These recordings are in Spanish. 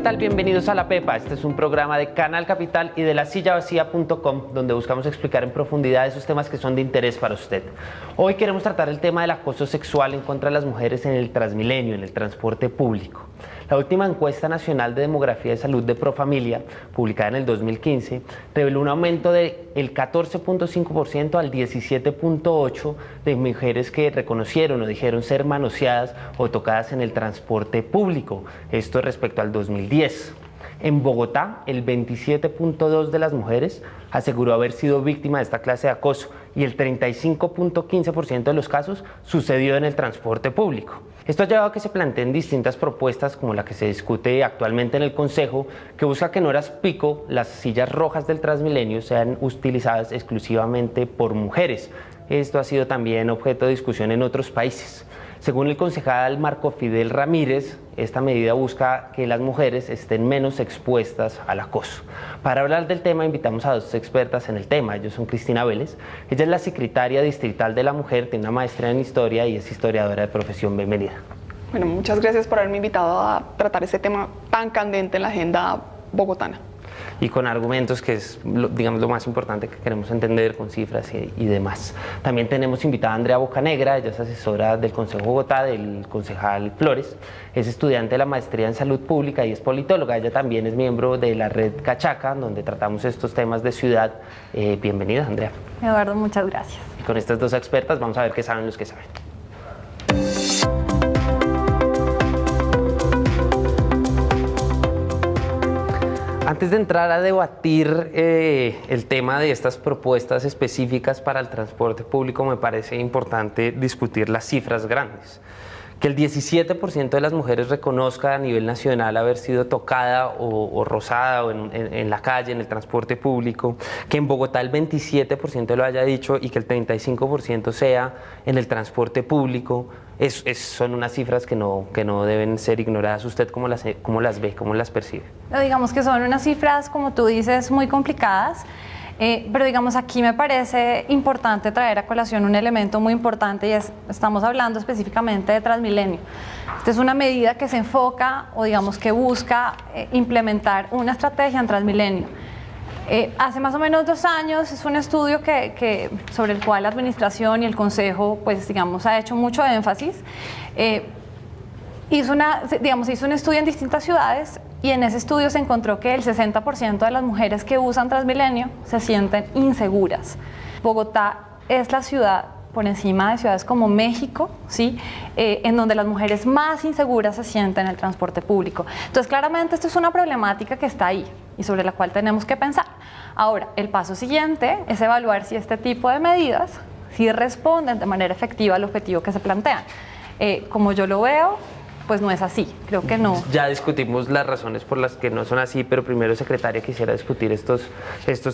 tal? Bienvenidos a La Pepa. Este es un programa de Canal Capital y de lasillavacía.com, donde buscamos explicar en profundidad esos temas que son de interés para usted. Hoy queremos tratar el tema del acoso sexual en contra de las mujeres en el Transmilenio, en el transporte público. La última encuesta nacional de demografía de salud de Profamilia, publicada en el 2015, reveló un aumento del 14.5% al 17.8% de mujeres que reconocieron o dijeron ser manoseadas o tocadas en el transporte público. Esto respecto al 2010. En Bogotá, el 27.2% de las mujeres aseguró haber sido víctima de esta clase de acoso y el 35.15% de los casos sucedió en el transporte público. Esto ha llevado a que se planteen distintas propuestas como la que se discute actualmente en el Consejo, que busca que en horas pico las sillas rojas del Transmilenio sean utilizadas exclusivamente por mujeres. Esto ha sido también objeto de discusión en otros países. Según el concejal Marco Fidel Ramírez, esta medida busca que las mujeres estén menos expuestas al acoso. Para hablar del tema invitamos a dos expertas en el tema. Ellos son Cristina Vélez, ella es la secretaria distrital de la mujer, tiene una maestría en historia y es historiadora de profesión. Bienvenida. Bueno, muchas gracias por haberme invitado a tratar este tema tan candente en la agenda bogotana. Y con argumentos que es, digamos, lo más importante que queremos entender, con cifras y demás. También tenemos invitada a Andrea Bocanegra, ella es asesora del Consejo Bogotá, del concejal Flores, es estudiante de la maestría en salud pública y es politóloga. Ella también es miembro de la red Cachaca, donde tratamos estos temas de ciudad. Bienvenida, Andrea. Eduardo, muchas gracias. Y con estas dos expertas vamos a ver qué saben los que saben. Antes de entrar a debatir el tema de estas propuestas específicas para el transporte público, me parece importante discutir las cifras grandes. Que el 17% de las mujeres reconozca a nivel nacional haber sido tocada o rozada o en la calle, en el transporte público, que en Bogotá el 27% lo haya dicho y que el 35% sea en el transporte público, son unas cifras que no deben ser ignoradas. ¿Usted cómo las ve, cómo las percibe? Digamos que son unas cifras, como tú dices, muy complicadas. Pero digamos, aquí me parece importante traer a colación un elemento muy importante y estamos hablando específicamente de Transmilenio. Esta es una medida que se enfoca o digamos que busca implementar una estrategia en Transmilenio. Hace más o menos 2 años es un estudio sobre el cual la administración y el consejo pues digamos ha hecho mucho énfasis. Hizo un estudio en distintas ciudades y en ese estudio se encontró que el 60% de las mujeres que usan Transmilenio se sienten inseguras. Bogotá es la ciudad por encima de ciudades como México, ¿sí? En donde las mujeres más inseguras se sienten en el transporte público. Entonces, claramente esto es una problemática que está ahí y sobre la cual tenemos que pensar. Ahora, el paso siguiente es evaluar si este tipo de medidas sí responden de manera efectiva al objetivo que se plantean. Como yo lo veo, pues no es así, creo que no. Ya discutimos las razones por las que no son así, pero primero, secretaria, quisiera discutir estos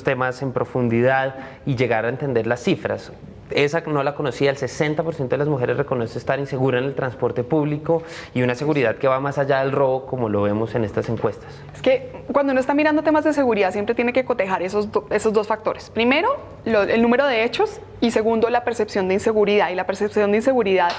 temas en profundidad y llegar a entender las cifras. Esa no la conocía, el 60% de las mujeres reconoce estar insegura en el transporte público y una seguridad que va más allá del robo, como lo vemos en estas encuestas. Es que cuando uno está mirando temas de seguridad siempre tiene que cotejar esos dos factores. Primero, el número de hechos y segundo, la percepción de inseguridad. Y la percepción de inseguridad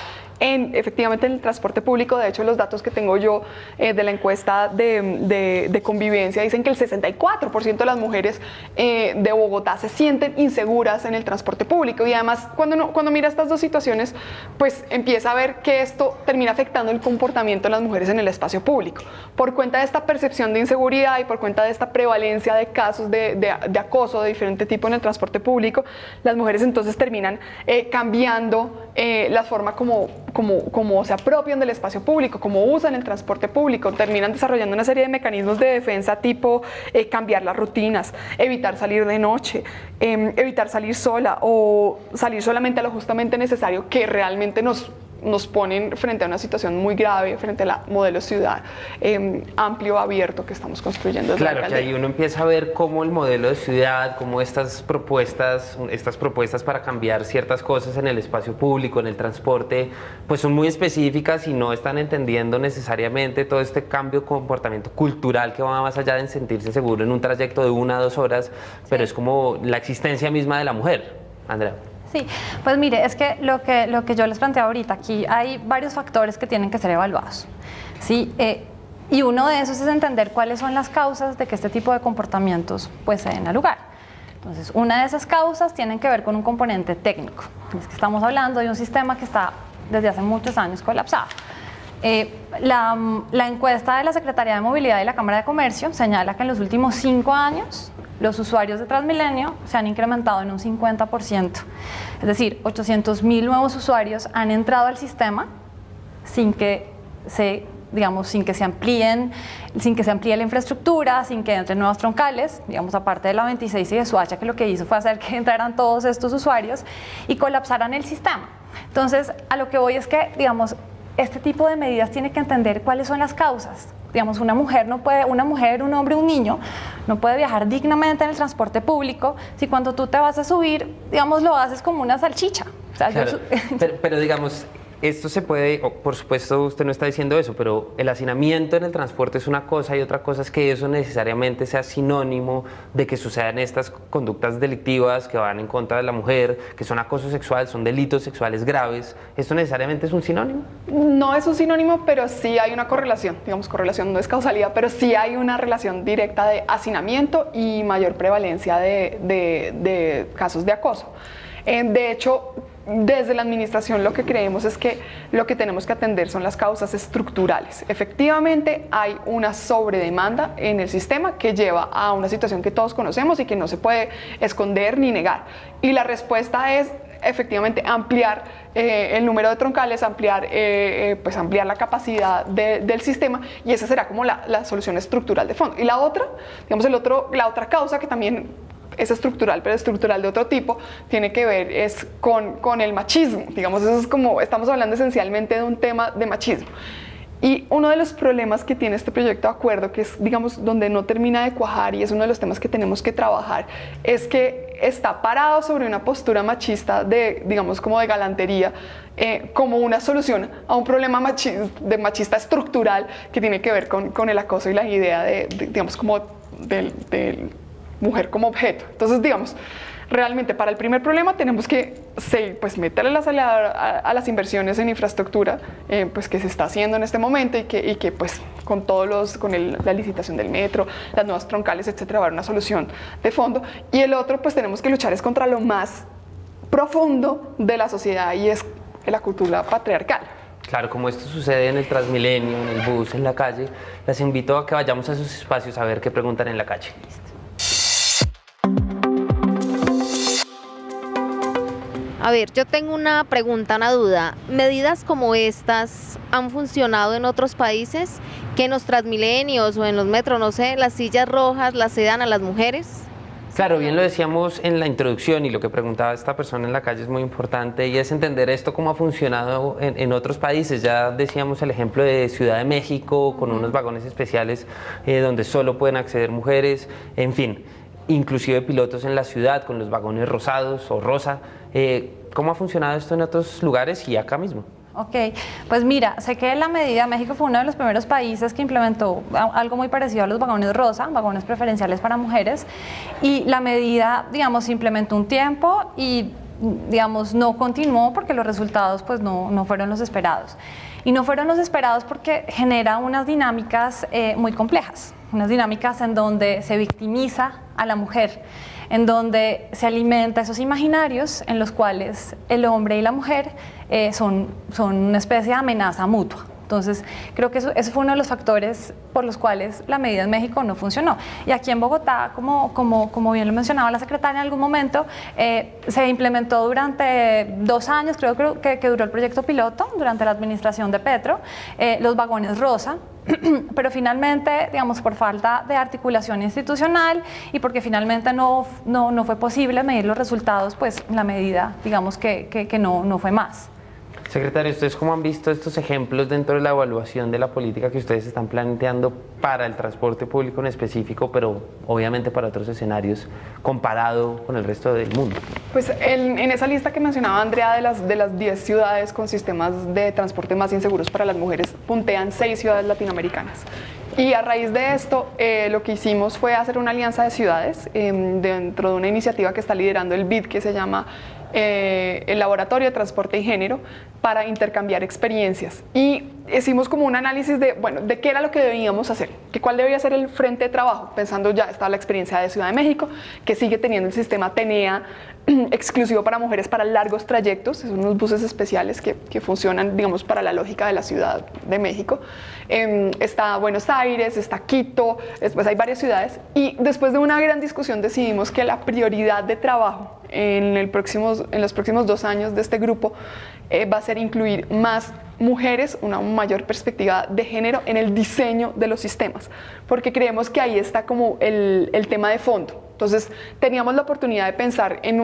efectivamente en el transporte público, de hecho los datos que tengo yo de la encuesta de convivencia dicen que el 64% de las mujeres de Bogotá se sienten inseguras en el transporte público y además cuando mira estas dos situaciones pues empieza a ver que esto termina afectando el comportamiento de las mujeres en el espacio público por cuenta de esta percepción de inseguridad y por cuenta de esta prevalencia de casos de acoso de diferente tipo en el transporte público. Las mujeres entonces terminan cambiando la forma como se apropian del espacio público, como usan el transporte público, terminan desarrollando una serie de mecanismos de defensa tipo cambiar las rutinas, evitar salir de noche, evitar salir sola o salir solamente a lo justamente necesario, que realmente nos ponen frente a una situación muy grave, frente a la modelo ciudad amplio, abierto que estamos construyendo. Claro, que ahí uno empieza a ver cómo el modelo de ciudad, cómo estas propuestas para cambiar ciertas cosas en el espacio público, en el transporte, pues son muy específicas y no están entendiendo necesariamente todo este cambio de comportamiento cultural que va más allá de sentirse seguro en un trayecto de 1 a 2 horas, pero es como la existencia misma de la mujer. Andrea. Sí, pues mire, es que lo que yo les planteaba ahorita, aquí hay varios factores que tienen que ser evaluados. ¿Sí? Y uno de esos es entender cuáles son las causas de que este tipo de comportamientos pues se den a lugar. Entonces, una de esas causas tiene que ver con un componente técnico. Es que estamos hablando de un sistema que está desde hace muchos años colapsado. La encuesta de la Secretaría de Movilidad y la Cámara de Comercio señala que en los últimos 5 años los usuarios de Transmilenio se han incrementado en un 50%. Es decir, 800.000 nuevos usuarios han entrado al sistema sin que se amplíe la infraestructura, sin que entren nuevos troncales, digamos, aparte de la 26 y de Soacha, que lo que hizo fue hacer que entraran todos estos usuarios y colapsaran el sistema. Entonces, a lo que voy es que, digamos, este tipo de medidas tiene que entender cuáles son las causas. Digamos, una mujer, un hombre, un niño, no puede viajar dignamente en el transporte público si cuando tú te vas a subir, digamos, lo haces como una salchicha. O sea, claro, pero digamos, esto se puede, por supuesto usted no está diciendo eso, pero el hacinamiento en el transporte es una cosa y otra cosa es que eso necesariamente sea sinónimo de que sucedan estas conductas delictivas que van en contra de la mujer, que son acoso sexual, son delitos sexuales graves. ¿Esto necesariamente es un sinónimo? No es un sinónimo, pero sí hay una correlación. Digamos, correlación no es causalidad, pero sí hay una relación directa de hacinamiento y mayor prevalencia de casos de acoso. De hecho, desde la administración lo que creemos es que lo que tenemos que atender son las causas estructurales. Efectivamente hay una sobredemanda en el sistema que lleva a una situación que todos conocemos y que no se puede esconder ni negar. Y la respuesta es efectivamente ampliar el número de troncales, ampliar la capacidad del sistema, y esa será como la solución estructural de fondo. Y la otra, digamos, la otra causa que también es estructural, pero estructural de otro tipo, tiene que ver es con el machismo. Digamos, eso es como, estamos hablando esencialmente de un tema de machismo. Y uno de los problemas que tiene este proyecto de acuerdo, que es, digamos, donde no termina de cuajar y es uno de los temas que tenemos que trabajar, es que está parado sobre una postura machista digamos, como de galantería, como una solución a un problema machista estructural que tiene que ver con el acoso y la idea digamos, como del mujer como objeto. Entonces, digamos, realmente para el primer problema tenemos que meterle el acelerador a las inversiones en infraestructura, pues que se está haciendo en este momento y que pues con la licitación del metro, las nuevas troncales, etcétera, va a haber una solución de fondo. Y el otro, pues tenemos que luchar es contra lo más profundo de la sociedad, y es la cultura patriarcal. Claro, como esto sucede en el Transmilenio, en el bus, en la calle, las invito a que vayamos a esos espacios a ver qué preguntan en la calle. A ver, yo tengo una pregunta, una duda. ¿Medidas como estas han funcionado en otros países? ¿Que en los Transmilenios o en los metros, no sé, las sillas rojas las cedan a las mujeres? Claro, bien lo decíamos en la introducción, y lo que preguntaba esta persona en la calle es muy importante, y es entender esto cómo ha funcionado en otros países. Ya decíamos el ejemplo de Ciudad de México, con unos vagones especiales donde solo pueden acceder mujeres, en fin, inclusive pilotos en la ciudad con los vagones rosados o rosa. ¿Cómo ha funcionado esto en otros lugares y acá mismo? Ok, pues mira, sé que la medida, México fue uno de los primeros países que implementó algo muy parecido a los vagones rosa, vagones preferenciales para mujeres, y la medida, digamos, se implementó un tiempo y, digamos, no continuó porque los resultados pues no fueron los esperados. Y no fueron los esperados porque genera unas dinámicas muy complejas, unas dinámicas en donde se victimiza a la mujer, en donde se alimenta esos imaginarios en los cuales el hombre y la mujer son una especie de amenaza mutua. Entonces, creo que eso fue uno de los factores por los cuales la medida en México no funcionó. Y aquí en Bogotá, como bien lo mencionaba la secretaria en algún momento, se implementó durante 2 años, creo que duró el proyecto piloto, durante la administración de Petro, los vagones rosa. Pero finalmente, digamos, por falta de articulación institucional y porque finalmente no fue posible medir los resultados, pues la medida, digamos que no fue más. Secretario, ¿ustedes cómo han visto estos ejemplos dentro de la evaluación de la política que ustedes están planteando para el transporte público en específico, pero obviamente para otros escenarios, comparado con el resto del mundo? Pues en esa lista que mencionaba Andrea de las 10 ciudades con sistemas de transporte más inseguros para las mujeres, puntean 6 ciudades latinoamericanas. Y a raíz de esto, lo que hicimos fue hacer una alianza de ciudades dentro de una iniciativa que está liderando el BID, que se llama el Laboratorio de Transporte y Género, para intercambiar experiencias. Y hicimos como un análisis de, bueno, de qué era lo que debíamos hacer, que cuál debería ser el frente de trabajo, pensando ya está la experiencia de Ciudad de México, que sigue teniendo el sistema TENEA exclusivo para mujeres para largos trayectos, son unos buses especiales que funcionan, digamos, para la lógica de la Ciudad de México. Está Buenos Aires, está Quito, después hay varias ciudades, y después de una gran discusión decidimos que la prioridad de trabajo en los próximos 2 años de este grupo va a ser incluir más mujeres, una mayor perspectiva de género en el diseño de los sistemas, porque creemos que ahí está como el tema de fondo. Entonces teníamos la oportunidad de pensar en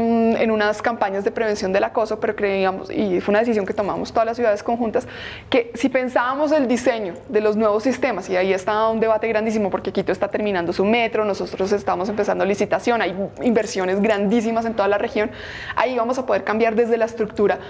unas campañas de prevención del acoso, pero creíamos, y fue una decisión que tomamos todas las ciudades conjuntas, que si pensábamos el diseño de los nuevos sistemas, y ahí está un debate grandísimo porque Quito está terminando su metro, nosotros estamos empezando licitación, hay inversiones grandísimas en toda la región, ahí vamos a poder cambiar desde la estructura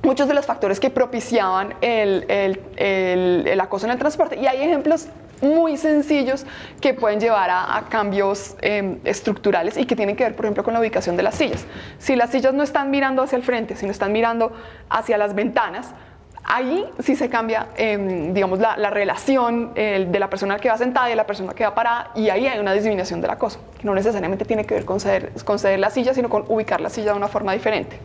muchos de los factores que propiciaban el acoso en el transporte. Y hay ejemplos muy sencillos que pueden llevar a cambios estructurales y que tienen que ver, por ejemplo, con la ubicación de las sillas. Si las sillas no están mirando hacia el frente, si no están mirando hacia las ventanas, ahí sí se cambia, digamos, la relación de la persona que va sentada y de la persona que va parada, y ahí hay una disminución del acoso, que no necesariamente tiene que ver con ceder la silla, sino con ubicar la silla de una forma diferente.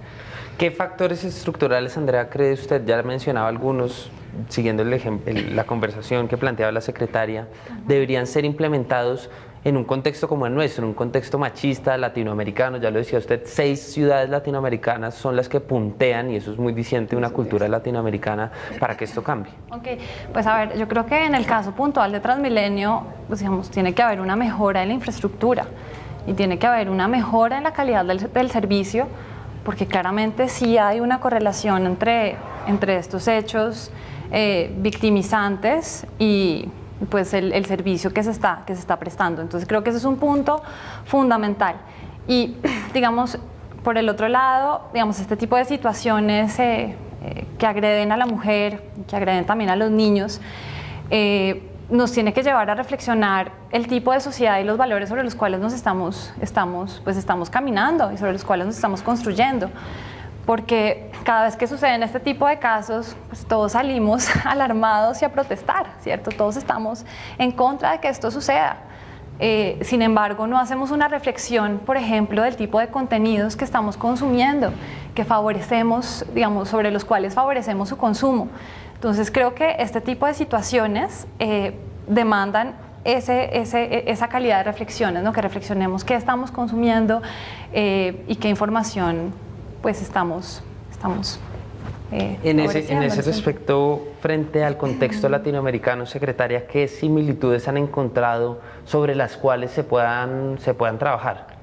¿Qué factores estructurales, Andrea, cree usted? Ya mencionaba algunos, siguiendo la conversación que planteaba la secretaria, deberían ser implementados en un contexto como el nuestro, en un contexto machista, latinoamericano. Ya lo decía usted, 6 ciudades latinoamericanas son las que puntean, y eso es muy diciente de una cultura latinoamericana, para que esto cambie. Ok, pues a ver, yo creo que en el caso puntual de Transmilenio, pues digamos, tiene que haber una mejora en la infraestructura y tiene que haber una mejora en la calidad del servicio, porque claramente sí hay una correlación entre estos hechos victimizantes y pues el servicio que se está prestando. Entonces creo que ese es un punto fundamental. Y digamos, por el otro lado, digamos, este tipo de situaciones que agreden a la mujer, que agreden también a los niños, nos tiene que llevar a reflexionar el tipo de sociedad y los valores sobre los cuales nos estamos caminando y sobre los cuales nos estamos construyendo. Porque cada vez que suceden este tipo de casos, pues todos salimos alarmados y a protestar, ¿cierto? Todos estamos en contra de que esto suceda. Sin embargo, no hacemos una reflexión, por ejemplo, del tipo de contenidos que estamos consumiendo, que favorecemos, digamos, sobre los cuales favorecemos su consumo. Entonces creo que este tipo de situaciones demandan esa calidad de reflexiones, ¿no? Que reflexionemos qué estamos consumiendo y qué información pues estamos en ese respecto, frente al contexto latinoamericano, secretaria, ¿qué similitudes han encontrado sobre las cuales se puedan trabajar?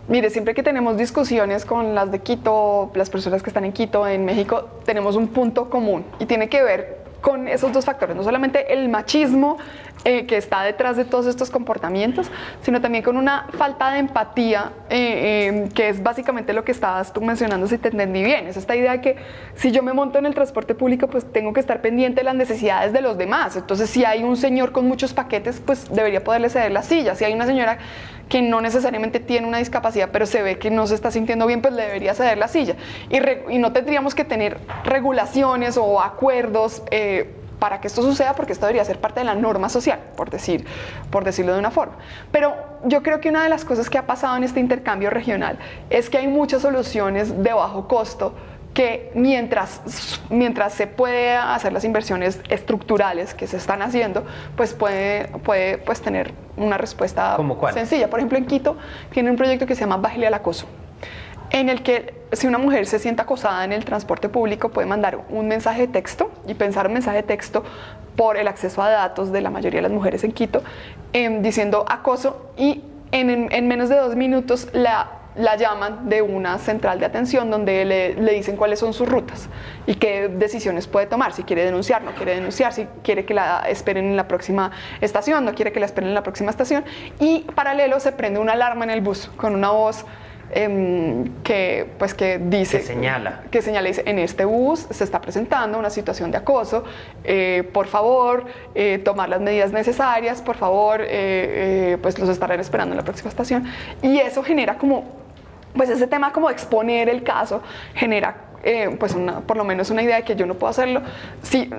Mire, siempre que tenemos discusiones con las de Quito, las personas que están en Quito, en México, tenemos un punto común y tiene que ver con esos 2 factores, no solamente el machismo que está detrás de todos estos comportamientos, sino también con una falta de empatía, que es básicamente lo que estabas tú mencionando, si te entendí bien. Es esta idea de que si yo me monto en el transporte público, pues tengo que estar pendiente de las necesidades de los demás. Entonces, si hay un señor con muchos paquetes, pues debería poderle ceder la silla. Si hay una señora que no necesariamente tiene una discapacidad, pero se ve que no se está sintiendo bien, pues le debería ceder la silla. Y no tendríamos que tener regulaciones o acuerdos para que esto suceda, porque esto debería ser parte de la norma social, por decirlo de una forma. Pero yo creo que una de las cosas que ha pasado en este intercambio regional es que hay muchas soluciones de bajo costo que mientras se puede hacer las inversiones estructurales que se están haciendo, pues puede pues tener una respuesta sencilla. Por ejemplo, en Quito tiene un proyecto que se llama Bájale al acoso, en el que si una mujer se siente acosada en el transporte público puede mandar un mensaje de texto y pensar un mensaje de texto por el acceso a datos de la mayoría de las mujeres en Quito, diciendo acoso, y en menos de 2 minutos la llaman de una central de atención donde le dicen cuáles son sus rutas y qué decisiones puede tomar, si quiere denunciar, no quiere denunciar, si quiere que la esperen en la próxima estación, no quiere que la esperen en la próxima estación, y paralelo se prende una alarma en el bus con una voz que señala, dice: en este bus se está presentando una situación de acoso, por favor tomar las medidas necesarias, por favor pues los estarán esperando en la próxima estación. Y eso genera como, pues ese tema como exponer el caso genera pues por lo menos una idea de que yo no puedo hacerlo. Sí,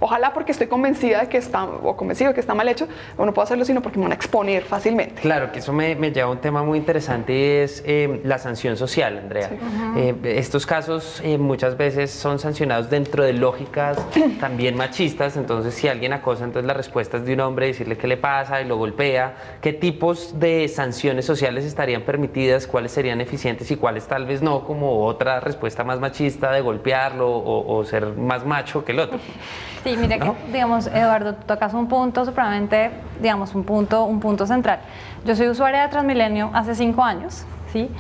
ojalá porque estoy convencida de que está, o convencido de que está mal hecho, o no puedo hacerlo, sino porque me van a exponer fácilmente. Claro, que eso me lleva a un tema muy interesante y es la sanción social, Andrea. Sí. Estos casos muchas veces son sancionados dentro de lógicas también machistas, entonces si alguien acosa, entonces la respuesta es de un hombre, decirle qué le pasa y lo golpea. ¿Qué tipos de sanciones sociales estarían permitidas? ¿Cuáles serían eficientes y cuáles tal vez no? Como otra respuesta más machista de golpearlo o ser más macho que el otro. Sí, mire ¿No? que, digamos, Eduardo, tú tocas un punto supremamente, digamos, un punto central. Yo soy usuaria de Transmilenio hace 5 años, ¿sí?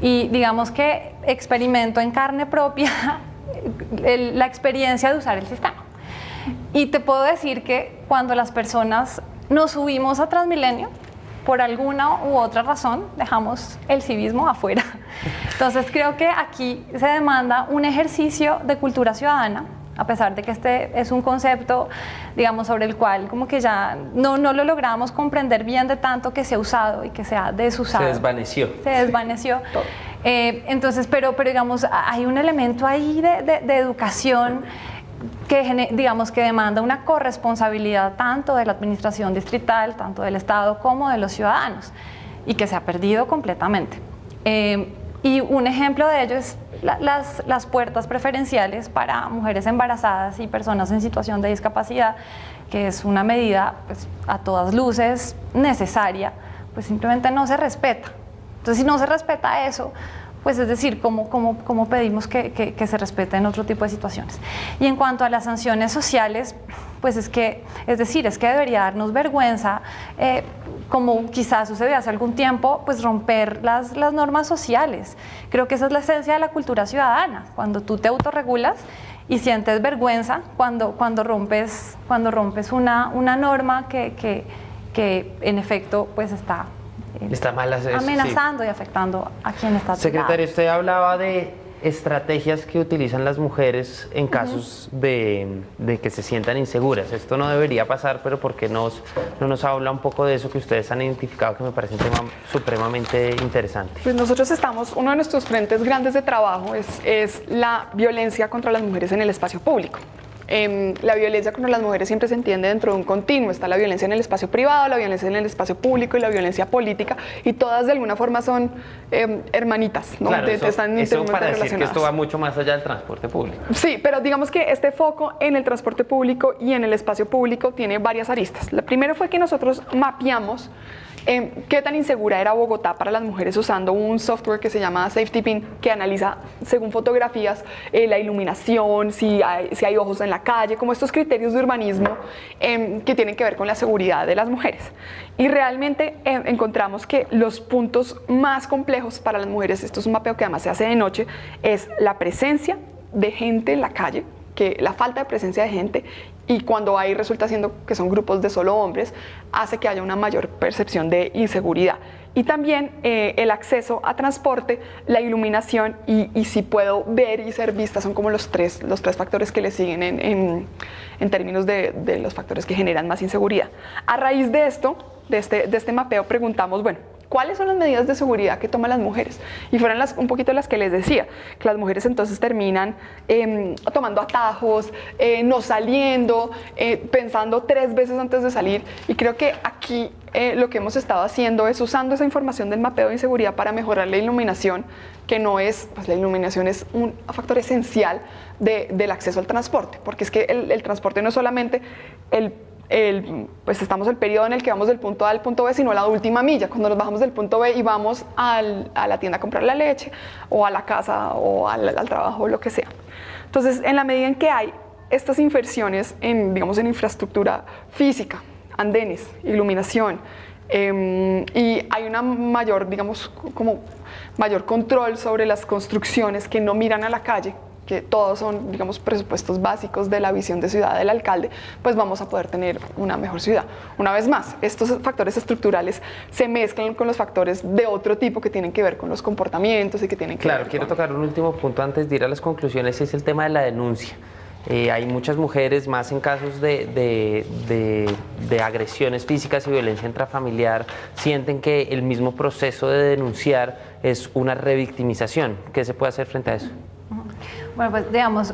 Y digamos que experimento en carne propia la experiencia de usar el sistema. Y te puedo decir que cuando las personas nos subimos a Transmilenio, por alguna u otra razón, dejamos el civismo afuera. Entonces creo que aquí se demanda un ejercicio de cultura ciudadana, a pesar de que este es un concepto, digamos, sobre el cual como que ya no lo logramos comprender bien de tanto que se ha usado y que se ha desusado. Se desvaneció. Se desvaneció. Entonces, pero digamos, hay un elemento ahí de educación que, digamos, que demanda una corresponsabilidad tanto de la administración distrital, tanto del Estado como de los ciudadanos, y que se ha perdido completamente. Y un ejemplo de ello es las puertas preferenciales para mujeres embarazadas y personas en situación de discapacidad, que es una medida, pues, a todas luces necesaria, pues simplemente no se respeta. Entonces, si no se respeta eso, pues es decir, ¿cómo pedimos que se respeten otro tipo de situaciones? Y en cuanto a las sanciones sociales, pues es que debería darnos vergüenza, como quizás sucedió hace algún tiempo, pues romper las normas sociales. Creo que esa es la esencia de la cultura ciudadana, cuando tú te autorregulas y sientes vergüenza cuando rompes una norma que en efecto pues está mal amenazando y afectando a quien está a tu Secretaria, lado. usted hablaba de estrategias que utilizan las mujeres en casos de que se sientan inseguras. Esto no debería pasar, pero ¿por qué no nos habla un poco de eso que ustedes han identificado, que me parece un tema supremamente interesante? Pues nosotros uno de nuestros frentes grandes de trabajo es la violencia contra las mujeres en el espacio público. La violencia contra las mujeres siempre se entiende dentro de un continuo. Está la violencia en el espacio privado, la violencia en el espacio público y la violencia política, y todas de alguna forma son hermanitas, ¿no? Claro, eso para decir que esto va mucho más allá del transporte público. Sí, pero digamos que este foco en el transporte público y en el espacio público tiene varias aristas. La primera fue que nosotros mapeamos qué tan insegura era Bogotá para las mujeres usando un software que se llama Safety Pin, que analiza según fotografías la iluminación, si hay ojos en la calle, como estos criterios de urbanismo que tienen que ver con la seguridad de las mujeres. Y realmente encontramos que los puntos más complejos para las mujeres, esto es un mapeo que además se hace de noche, es la presencia de gente en la calle, que la falta de presencia de gente, y cuando hay resulta siendo que son grupos de solo hombres, hace que haya una mayor percepción de inseguridad. Y también el acceso a transporte, la iluminación y si puedo ver y ser vista, son como los tres factores que le siguen en términos de los factores que generan más inseguridad. A raíz de esto, de este mapeo, preguntamos, bueno, ¿cuáles son las medidas de seguridad que toman las mujeres? Y fueron un poquito las que les decía, que las mujeres entonces terminan tomando atajos, no saliendo, pensando 3 veces antes de salir. Y creo que aquí lo que hemos estado haciendo es usando esa información del mapeo de inseguridad para mejorar la iluminación, que no es, pues la iluminación es un factor esencial del acceso al transporte, porque es que el transporte no es solamente pues estamos el periodo en el que vamos del punto A al punto B, sino la última milla, cuando nos bajamos del punto B y vamos a la tienda a comprar la leche, o a la casa, o al trabajo, o lo que sea. Entonces, en la medida en que hay estas inversiones en infraestructura física, andenes, iluminación, y hay una mayor, mayor control sobre las construcciones que no miran a la calle, que todos son, presupuestos básicos de la visión de ciudad del alcalde, pues vamos a poder tener una mejor ciudad. Una vez más, estos factores estructurales se mezclan con los factores de otro tipo que tienen que ver con los comportamientos y que tienen que ver quiero tocar un último punto antes de ir a las conclusiones, es el tema de la denuncia. Hay muchas mujeres, más en casos de agresiones físicas y violencia intrafamiliar, sienten que el mismo proceso de denunciar es una revictimización. ¿Qué se puede hacer frente a eso? Bueno, pues digamos,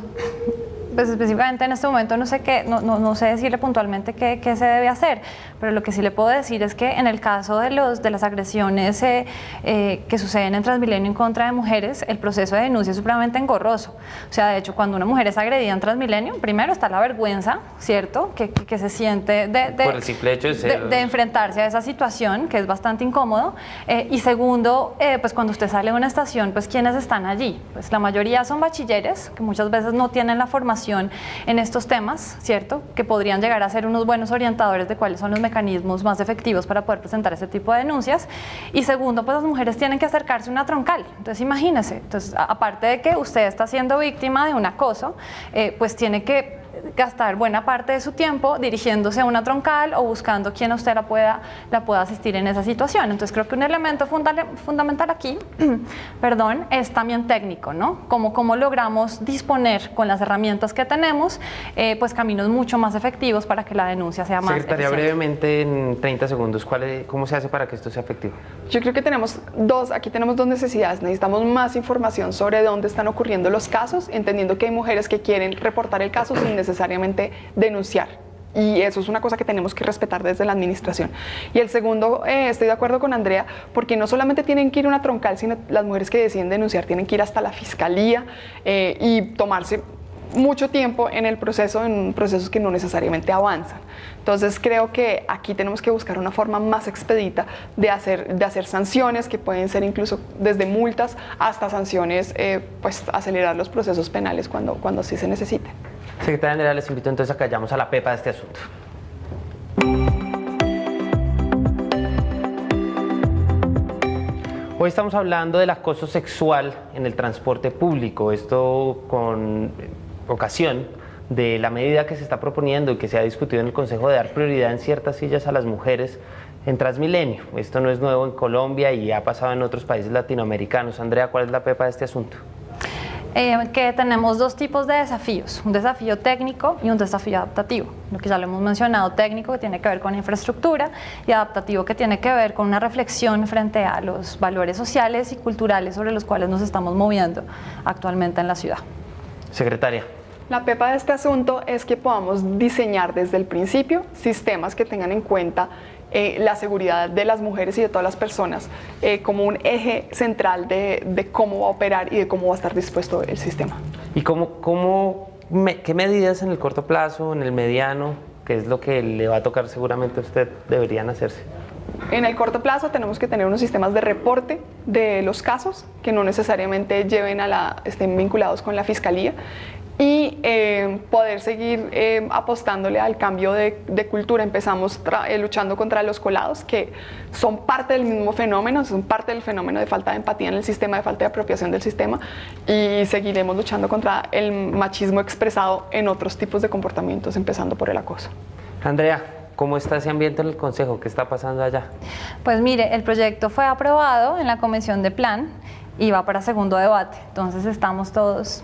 pues específicamente en este momento no sé no sé decirle puntualmente qué se debe hacer, pero lo que sí le puedo decir es que en el caso de las agresiones que suceden en Transmilenio en contra de mujeres, el proceso de denuncia es supremamente engorroso. O sea, de hecho, cuando una mujer es agredida en Transmilenio, primero está la vergüenza, ¿cierto? Que se siente por el simple hecho de enfrentarse a esa situación, que es bastante incómodo. Y segundo, pues cuando usted sale de una estación, pues ¿quiénes están allí? Pues la mayoría son bachilleres, que muchas veces no tienen la formación en estos temas, ¿cierto? Que podrían llegar a ser unos buenos orientadores de cuáles son los mecanismos más efectivos para poder presentar ese tipo de denuncias. Y segundo, pues las mujeres tienen que acercarse a una troncal. Entonces imagínese, aparte de que usted está siendo víctima de un acoso, pues tiene que gastar buena parte de su tiempo dirigiéndose a una troncal o buscando quien a usted la pueda asistir en esa situación. Entonces creo que un elemento fundamental aquí perdón, es también técnico, ¿no? Cómo logramos disponer con las herramientas que tenemos pues caminos mucho más efectivos para que la denuncia sea más Secretaria, eficiente. brevemente, en 30 segundos, ¿cómo se hace para que esto sea efectivo? Yo creo que aquí tenemos dos necesidades. Necesitamos más información sobre dónde están ocurriendo los casos, entendiendo que hay mujeres que quieren reportar el caso sin necesariamente denunciar. Y eso es una cosa que tenemos que respetar desde la administración. Y el segundo, estoy de acuerdo con Andrea, porque no solamente tienen que ir a una troncal, sino las mujeres que deciden denunciar tienen que ir hasta la fiscalía y tomarse mucho tiempo en el proceso, en procesos que no necesariamente avanzan. Entonces creo que aquí tenemos que buscar una forma más expedita de hacer sanciones que pueden ser incluso desde multas hasta sanciones, pues acelerar los procesos penales cuando sí se necesite. Secretaria Andrea, les invito entonces a que vayamos a la pepa de este asunto. Hoy estamos hablando del acoso sexual en el transporte público, esto con ocasión de la medida que se está proponiendo y que se ha discutido en el Consejo de dar prioridad en ciertas sillas a las mujeres en Transmilenio. Esto no es nuevo en Colombia y ha pasado en otros países latinoamericanos. Andrea, ¿cuál es la pepa de este asunto? Que tenemos dos tipos de desafíos, un desafío técnico y un desafío adaptativo. Lo que ya lo hemos mencionado, técnico, que tiene que ver con infraestructura, y adaptativo, que tiene que ver con una reflexión frente a los valores sociales y culturales sobre los cuales nos estamos moviendo actualmente en la ciudad. Secretaria. La pepa de este asunto es que podamos diseñar desde el principio sistemas que tengan en cuenta la seguridad de las mujeres y de todas las personas como un eje central de cómo va a operar y de cómo va a estar dispuesto el sistema. ¿Y qué medidas en el corto plazo, en el mediano, que es lo que le va a tocar seguramente a usted, deberían hacerse? En el corto plazo tenemos que tener unos sistemas de reporte de los casos que no necesariamente estén vinculados con la fiscalía, y poder seguir apostándole al cambio de cultura. Empezamos luchando contra los colados, que son parte del mismo fenómeno, son parte del fenómeno de falta de empatía en el sistema, de falta de apropiación del sistema, y seguiremos luchando contra el machismo expresado en otros tipos de comportamientos, empezando por el acoso. Andrea, ¿cómo está ese ambiente en el Consejo? ¿Qué está pasando allá? Pues mire, el proyecto fue aprobado en la Comisión de Plan y va para segundo debate, entonces estamos todos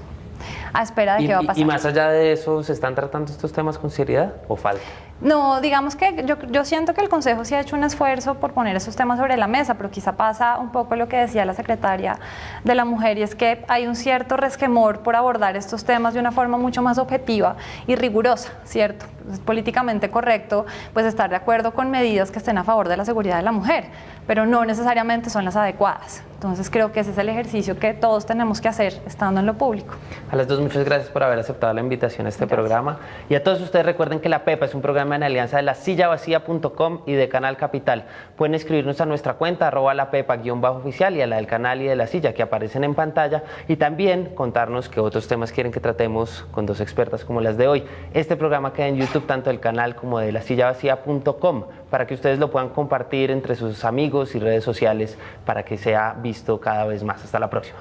a espera de qué va a pasar. ¿Y más allá de eso, se están tratando estos temas con seriedad o falta? No, digamos que yo siento que el Consejo sí ha hecho un esfuerzo por poner esos temas sobre la mesa, pero quizá pasa un poco lo que decía la secretaria de la Mujer, y es que hay un cierto resquemor por abordar estos temas de una forma mucho más objetiva y rigurosa, ¿cierto? Es políticamente correcto pues estar de acuerdo con medidas que estén a favor de la seguridad de la mujer, pero no necesariamente son las adecuadas. Entonces creo que ese es el ejercicio que todos tenemos que hacer estando en lo público. A las dos, muchas gracias por haber aceptado la invitación a este programa. Y a todos ustedes recuerden que La Pepa es un programa en alianza de lasillavacía.com y de Canal Capital. Pueden escribirnos a nuestra cuenta @lapepa_oficial y a la del canal y de La Silla que aparecen en pantalla, y también contarnos qué otros temas quieren que tratemos con dos expertas como las de hoy. Este programa queda en YouTube tanto del canal como de lasillavacía.com para que ustedes lo puedan compartir entre sus amigos y redes sociales para que sea visto cada vez más. Hasta la próxima.